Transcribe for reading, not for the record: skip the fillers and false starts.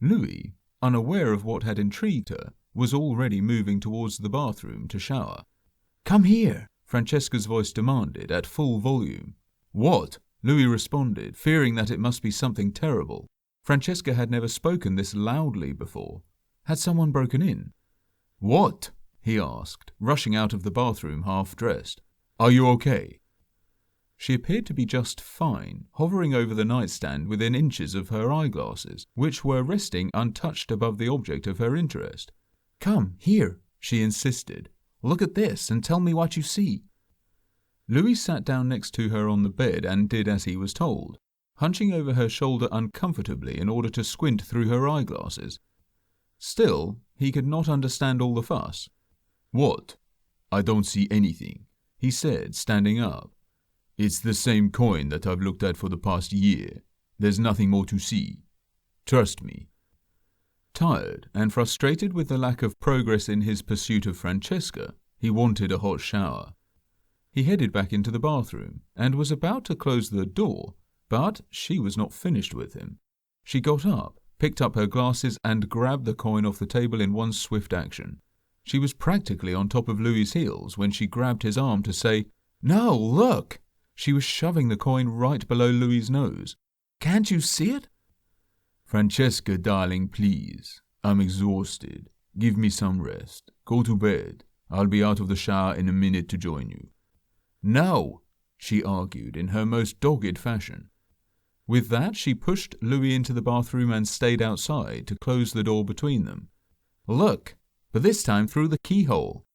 Louis, unaware of what had intrigued her, was already moving towards the bathroom to shower. "Come here," Francesca's voice demanded at full volume. "What?" Louis responded, fearing that it must be something terrible. Francesca had never spoken this loudly before. Had someone broken in? "What?" he asked, rushing out of the bathroom half-dressed. "Are you okay?" She appeared to be just fine, hovering over the nightstand within inches of her eyeglasses, which were resting untouched above the object of her interest. "Come, here," she insisted. "Look at this and tell me what you see." Louis sat down next to her on the bed and did as he was told, hunching over her shoulder uncomfortably in order to squint through her eyeglasses. Still, he could not understand all the fuss. "What? I don't see anything," he said, standing up. "It's the same coin that I've looked at for the past year. There's nothing more to see. Trust me." Tired and frustrated with the lack of progress in his pursuit of Francesca, he wanted a hot shower. He headed back into the bathroom and was about to close the door, but she was not finished with him. She got up, picked up her glasses, and grabbed the coin off the table in one swift action. She was practically on top of Louis's heels when she grabbed his arm to say, "No, look!" She was shoving the coin right below Louis's nose. "Can't you see it?" "Francesca, darling, please. I'm exhausted. Give me some rest. Go to bed. I'll be out of the shower in a minute to join you." "No," she argued in her most dogged fashion. With that, she pushed Louis into the bathroom and stayed outside to close the door between them. "Look, but this time through the keyhole."